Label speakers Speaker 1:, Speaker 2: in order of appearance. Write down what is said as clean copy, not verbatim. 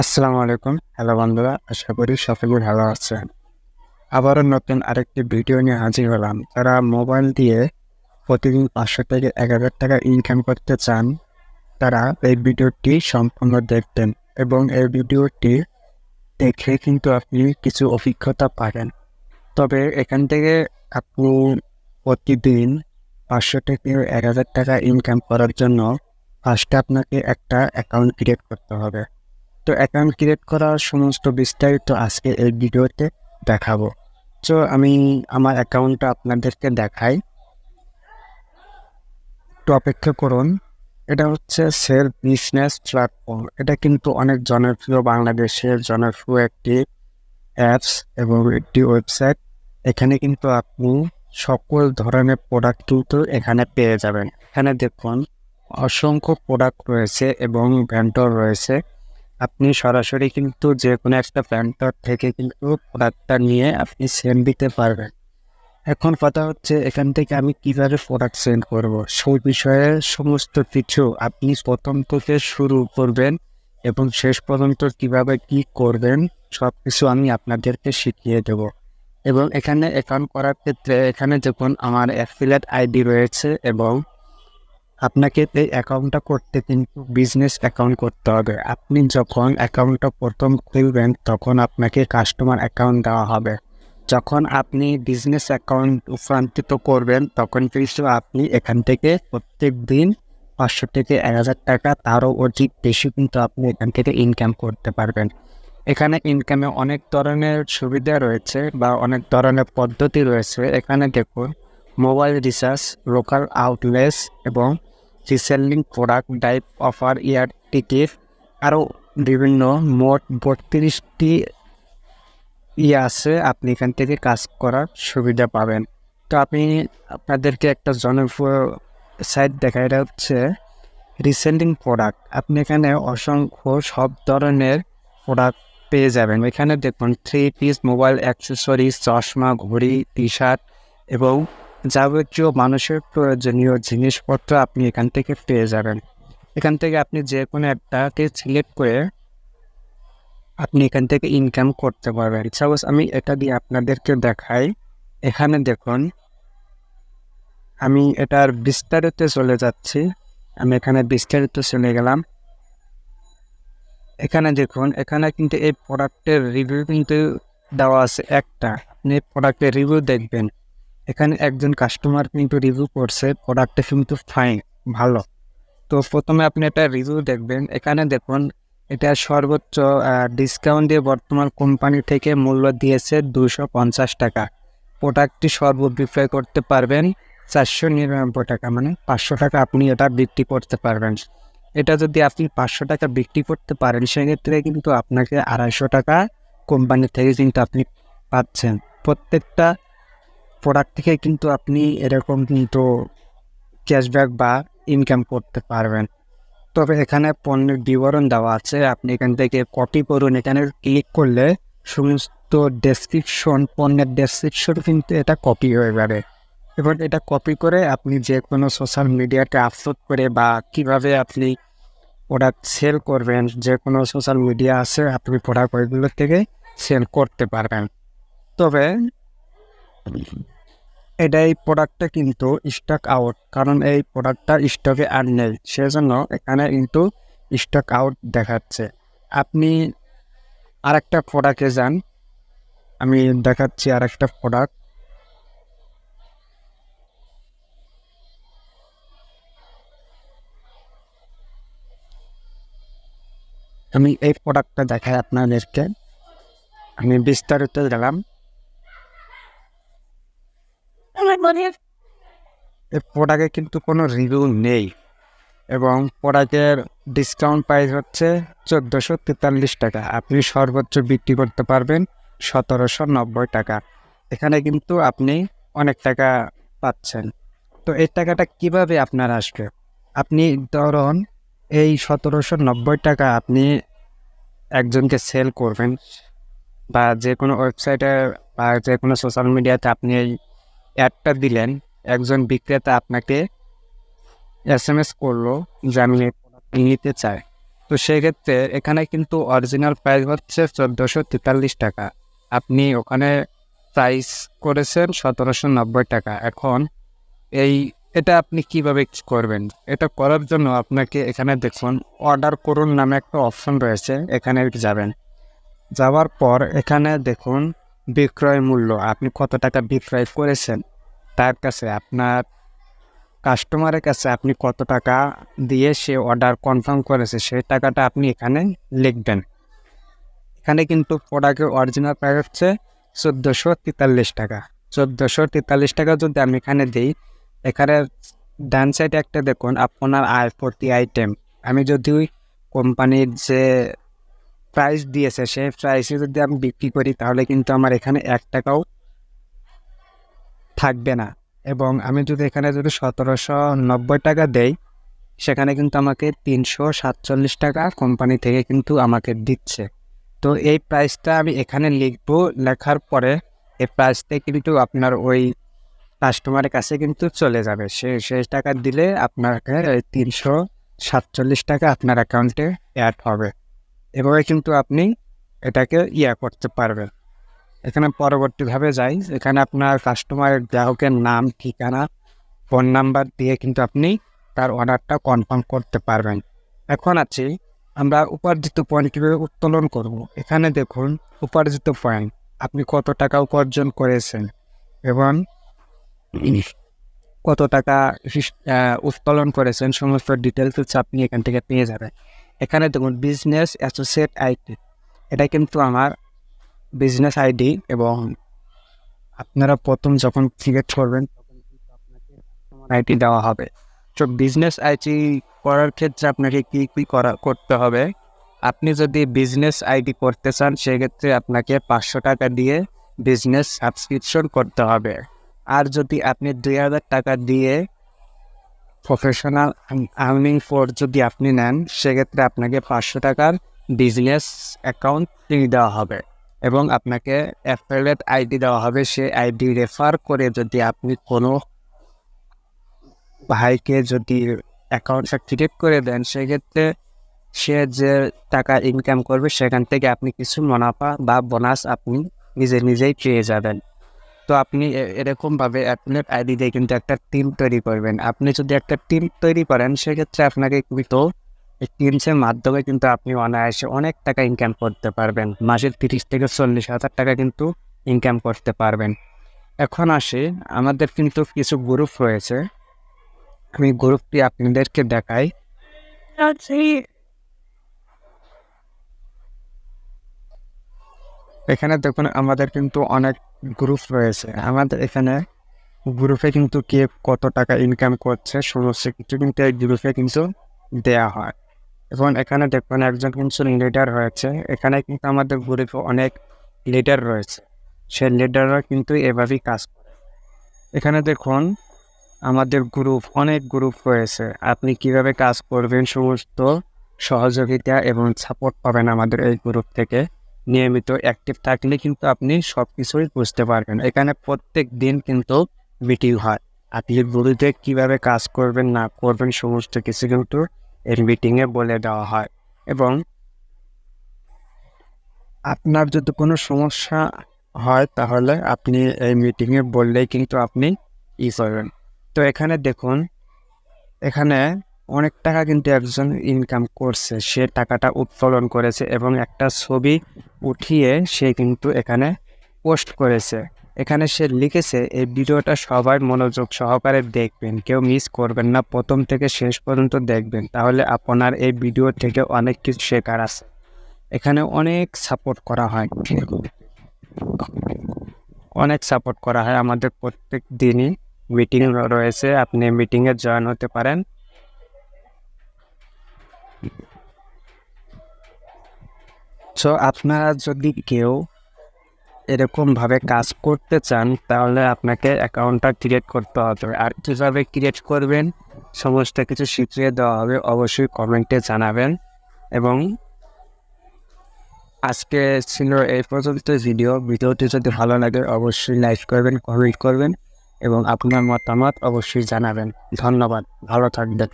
Speaker 1: আসসালামু আলাইকুম। হ্যালো বন্ধুরা, আশা করি সকলে ভালো আছেন। আবারও নতুন আরেকটি ভিডিও নিয়ে হাজির হলাম। যারা মোবাইল দিয়ে প্রতিদিন 500 থেকে 1000 টাকা ইনকাম করতে চান, তারা এই ভিডিওটি সম্পূর্ণ দেখবেন এবং এই ভিডিওটি দেখে কিন্তু আপনি কিছু অভিজ্ঞতা পাবেন। তবে এখান থেকে আপনি প্রতিদিন 500 থেকে 1000 টাকা ইনকাম করার জন্য ফার্স্টে আপনাকে একটা অ্যাকাউন্ট ক্রিয়েট করতে হবে। তো অ্যাকাউন্ট ক্রিয়েট করার সমস্ত বিস্তারিত আজকে এই ভিডিওতে দেখাবো। তো আমি আমার অ্যাকাউন্টটা আপনাদেরকে দেখাই, একটু অপেক্ষা করুন। এটা হচ্ছে সেলফ বিজনেস প্ল্যাটফর্ম। এটা কিন্তু অনেক জনপ্রিয়, বাংলাদেশের জনপ্রিয় একটি অ্যাপস এবং একটি ওয়েবসাইট। এখানে কিন্তু আপনি সকল ধরনের প্রোডাক্ট কিন্তু এখানে পেয়ে যাবেন। এখানে দেখুন অসংখ্য প্রোডাক্ট রয়েছে এবং ভেন্ডর রয়েছে। আপনি সরাসরি কিন্তু যে কোনো একটা ভেন্ডর থেকে কিন্তু প্রোডাক্টটা নিয়ে আপনি সেল দিতে পারবেন। এখন কথা হচ্ছে এখান থেকে আমি কিভাবে প্রোডাক্ট সেল করব, সেই বিষয়ে সমস্ত কিছু আপনি প্রথম থেকে শুরু করবেন এবং শেষ পর্যন্ত কিভাবে কি করবেন সব কিছু আমি আপনাদেরকে শিখিয়ে দেব। এবং এখানে অ্যাকাউন্ট করার ক্ষেত্রে এখানে দেখুন আমার অ্যাফিলিয়েট আইডি রয়েছে এবং আপনাকে এই অ্যাকাউন্টটা করতে কিন্তু বিজনেস অ্যাকাউন্ট করতে হবে। আপনি যখন অ্যাকাউন্টটা প্রথম খুলবেন তখন আপনাকে কাস্টমার অ্যাকাউন্ট দেওয়া হবে। যখন আপনি বিজনেস অ্যাকাউন্ট রূপান্তরিত করবেন তখন কিন্তু আপনি এখান থেকে প্রত্যেক দিন 500 থেকে 1000 টাকা তারও অধিক বেশি কিন্তু আপনি এখান থেকে ইনকাম করতে পারবেন। এখানে ইনকামে অনেক ধরনের সুবিধা রয়েছে বা অনেক ধরনের পদ্ধতি রয়েছে। এখানে দেখুন মোবাইল রিচার্জ, লোকাল আউটলেস এবং রিসেলিং প্রোডাক্ট, টাইপ অফার, ইয়ার টিকিট, আরও বিভিন্ন মোট 32টি আছে। আপনি এখান থেকে কাজ করার সুবিধা পাবেন। তো আমি আপনাদেরকে একটা জনপ্রিয় সাইট দেখা, এটা হচ্ছে রিসেলিং প্রোডাক্ট। আপনি এখানে অসংখ্য সব ধরনের প্রোডাক্ট পেয়ে যাবেন। এখানে দেখুন 3 পিস, মোবাইল অ্যাক্সেসরিজ, চশমা, ঘড়ি, টি শার্ট এবং যাবতীয় মানুষের প্রয়োজনীয় জিনিসপত্র আপনি এখান থেকে পেয়ে যাবেন। এখান থেকে আপনি যে কোনো একটাকে সিলেক্ট করে আপনি এখান থেকে ইনকাম করতে পারবেন। সাপোজ আমি এটা দিয়ে আপনাদেরকে দেখাই। এখানে দেখুন আমি এটার বিস্তারিত চলে যাচ্ছি। আমি এখানে বিস্তারিত চলে গেলাম। এখানে দেখুন, এখানে কিন্তু এই প্রোডাক্টের রিভিউ কিন্তু দেওয়া আছে একটা। আপনি প্রোডাক্টের রিভিউ দেখবেন, এখানে একজন কাস্টমার কিন্তু রিভিউ করছে প্রোডাক্টটা কিন্তু ফাইন, ভালো। তো প্রথমে আপনি এটা রিভিউ দেখবেন। এখানে দেখুন এটা সর্বোচ্চ ডিসকাউন্ট দিয়ে বর্তমান কোম্পানি থেকে মূল্য দিয়েছে 250 টাকা। প্রোডাক্টটি সর্ববিক্রয় করতে পারবেন 499 টাকা, মানে 500 টাকা আপনি এটা বিক্রি করতে পারবেন। এটা যদি আপনি 500 টাকা বিক্রি করতে পারেন সেক্ষেত্রে কিন্তু আপনাকে 250 টাকা কোম্পানি থেকে কিন্তু আপনি পাচ্ছেন। প্রত্যেকটা প্রোডাক্ট থেকে কিন্তু আপনি এরকম কিন্তু ক্যাশব্যাক বা ইনকাম করতে পারবেন। তবে এখানে পণ্যের বিবরণ দেওয়া আছে, আপনি এখান থেকে কপি করুন। এখানে ক্লিক করলে সমস্ত ডেসক্রিপশন, পণ্যের ডেসক্রিপশন কিন্তু এটা কপি হয়ে যাবে। এবার এটা কপি করে আপনি যে কোনো সোশ্যাল মিডিয়াতে আপলোড করে বা কিভাবে আপনি প্রোডাক্ট সেল করবেন, যে কোনো সোশ্যাল মিডিয়া আছে আপনি প্রোডাক্ট ওইগুলো থেকে সেল করতে পারবেন। তবে এই প্রোডাক্টটা কিন্তু স্টক আউট, কারণ এই প্রোডাক্টটা স্টকে আর নেই, সেজন্য এখানে কিন্তু স্টক আউট দেখাচ্ছে। আপনি আরেকটা প্রোডাক্টে যান, আমি দেখাচ্ছি আরেকটা প্রোডাক্ট। আমি এই প্রোডাক্টটা দেখাই আপনাদেরকে। আমি বিস্তারিত গেলাম। এই প্রোডাক্টে কিন্তু কোনো রিভিউ নেই এবং প্রোডাক্টের ডিসকাউন্ট প্রাইস হচ্ছে 1443 টাকা। আপনি সর্বোচ্চ বিক্রি করতে পারবেন 1790 টাকা। এখানে কিন্তু আপনি অনেক টাকা পাচ্ছেন। তো এই টাকাটা কিভাবে আপনার আসবে? আপনি ধরুন এই 1790 টাকা আপনি একজনকে সেল করবেন বা যে কোনো ওয়েবসাইটে বা যে কোনো সোশ্যাল মিডিয়াতে আপনি এই অ্যাডটা দিলেন, একজন বিক্রেতা আপনাকে SMS করলো যে আমি এই প্রোডাক্ট নিতে চাই। তো সেক্ষেত্রে এখানে কিন্তু অরিজিনাল প্রাইস হচ্ছে 1443 টাকা, আপনি ওখানে প্রাইস করেছেন 1790 টাকা। এখন এটা আপনি কিভাবে করবেন? এটা করার জন্য আপনাকে এখানে দেখুন অর্ডার করুন নামে একটা অপশন রয়েছে, এখানে যাবেন। যাওয়ার পর এখানে দেখুন বিক্রয় মূল্য, আপনি কত টাকা বিক্রয় করেছেন, তার কাছে আপনার কাস্টমারের কাছে আপনি কত টাকা দিয়ে সে অর্ডার কনফার্ম করেছে সেই টাকাটা আপনি এখানে লিখবেন। এখানে কিন্তু প্রোডাক্টের অরিজিনাল প্রাইস হচ্ছে 1443 টাকা। 1443 টাকা যদি আমি এখানে দিই, এখানে ডান সাইডে একটা দেখুন আপনার আয় প্রতি আইটেম, আমি যদি ওই কোম্পানির যে প্রাইস দিয়েছে সেই প্রাইসে যদি আমি বিক্রি করি তাহলে কিন্তু আমার এখানে 1 টাকাও থাকবে না। এবং আমি যদি এখানে 1790 টাকা দেই, সেখানে কিন্তু আমাকে 347 টাকা কোম্পানি থেকে কিন্তু আমাকে দিচ্ছে। তো এই প্রাইসটা আমি এখানে লিখবো, লেখার পরে এই প্রাইসটা কিন্তু আপনার ওই কাস্টমারের কাছে কিন্তু চলে যাবে। সেই টাকা দিলে আপনাকে 347 টাকা আপনার অ্যাকাউন্টে অ্যাড হবে। এভাবে কিন্তু আপনি এটাকে করতে পারবেন। এখানে পরবর্তীভাবে যাই, এখানে আপনার কাস্টমারের গ্রাহকের নাম, ঠিকানা, ফোন নাম্বার দিয়ে কিন্তু আপনি তার অর্ডারটা কনফার্ম করতে পারবেন। এখন আছে আমরা উপার্জিত পয়েন্ট কীভাবে উত্তোলন করব। এখানে দেখুন উপার্জিত পয়েন্ট, আপনি কত টাকা উপার্জন করেছেন এবং কত টাকা উত্তোলন করেছেন, সমস্ত ডিটেলস হচ্ছে আপনি এখান থেকে পেয়ে যাবেন। এখানে দেখুন বিজনেস অ্যাসোসিয়েট আইডি, এটা কিন্তু আমার বিজনেস আইডি এবং আপনারা প্রথম যখন ক্রিয়েট করবেন তখন কিন্তু আপনাকে আইডি দেওয়া হবে। তো বিজনেস আইডি করার ক্ষেত্রে আপনাকে কী করতে হবে, আপনি যদি বিজনেস আইডি করতে চান সেক্ষেত্রে আপনাকে 500 টাকা দিয়ে বিজনেস সাবস্ক্রিপশন করতে হবে। আর যদি আপনি 2000 টাকা দিয়ে প্রফেশনাল আর্নিং ফোর যদি আপনি নেন সেক্ষেত্রে আপনাকে 500 টাকার বিজনেস অ্যাকাউন্ট ফ্রি দেওয়া হবে এবং আপনাকে অ্যাফিলিয়েট আইডি দেওয়া হবে। সেই আইডি রেফার করে যদি আপনি কোনো ভাইকে যদি অ্যাকাউন্টটা ক্রিয়েট করে দেন সেক্ষেত্রে সে যে টাকা ইনকাম করবে সেখান থেকে আপনি কিছু মুনাফা বা বোনাস আপনি নিজেই পেয়ে যাবেন। তো আপনি এরকমভাবে অ্যাফিলিয়েট আইডি দিয়ে কিন্তু একটা টিম তৈরি করবেন। আপনি যদি একটা টিম তৈরি করেন সেক্ষেত্রে আপনাকে কিন্তু এই টিমসের মাধ্যমে কিন্তু আপনি অনায়াসে অনেক টাকা ইনকাম করতে পারবেন। মাসের 30 থেকে 40 হাজার টাকা কিন্তু ইনকাম করতে পারবেন। এখন আসে আমাদের কিন্তু কিছু গ্রুপ রয়েছে, আমি গ্রুপটি আপনাদেরকে দেখাই। এখানে দেখুন আমাদের কিন্তু অনেক গ্রুপ রয়েছে, আমাদের এখানে গ্রুপে কিন্তু কে কত টাকা ইনকাম করছে সমস্ত কিছু কিন্তু এই গ্রুপে কিন্তু দেয়া হয়। এবং এখানে দেখুন একজন কিন্তু লিডার হয়েছে, এখানে কিন্তু আমাদের গ্রুপে অনেক লিডার রয়েছে, সেই লিডাররা কিন্তু এভাবেই কাজ করে। এখানে দেখুন আমাদের অনেক গ্রুপ রয়েছে, আপনি কিভাবে কাজ করবেন সমস্ত সহযোগিতা এবং সাপোর্ট পাবেন আমাদের এই গ্রুপ থেকে। নিয়মিত অ্যাক্টিভ থাকলে কিন্তু আপনি সব কিছুই বুঝতে পারবেন। এখানে প্রত্যেক দিন কিন্তু মিটিং হয়, আপনি গ্রুপে কীভাবে কাজ করবেন না করবেন সমস্ত কিছু কিন্তু এই মিটিংয়ে বলে দেওয়া হয়। এবং আপনার যদি কোনো সমস্যা হয় তাহলে আপনি এই মিটিংয়ে বললেই কিন্তু আপনি করবেন। তো এখানে দেখুন এখানে অনেক টাকা কিন্তু একজন ইনকাম করছে, সে টাকাটা উত্তোলন করেছে এবং একটা ছবি উঠিয়ে সে কিন্তু এখানে পোস্ট করেছে। এখানে সে লিখেছে এই ভিডিওটা সবাই মনোযোগ সহকারে দেখবেন, কেউ মিস করবেন না, প্রথম থেকে শেষ পর্যন্ত দেখবেন, তাহলে আপনার এই ভিডিও থেকে অনেক কিছু শেখার আছে। এখানে অনেক সাপোর্ট করা হয়, আমাদের প্রত্যেক দিনই মিটিং রয়েছে, আপনি মিটিংয়ে জয়েন হতে পারেন। সো আপনারা যদি কেউ এরকমভাবে কাজ করতে চান তাহলে আপনাকে অ্যাকাউন্টটা ক্রিয়েট করতে হবে। আর কীভাবে ক্রিয়েট করবেন সমস্ত কিছু শিখিয়ে দেওয়া হবে, অবশ্যই কমেন্টে জানাবেন। এবং আজকে ছিল এই পর্যন্ত ভিডিওটি যদি ভালো লাগে অবশ্যই লাইক করবেন, কমেন্ট করবেন এবং আপনার মতামত অবশ্যই জানাবেন। ধন্যবাদ, ভালো থাকবেন।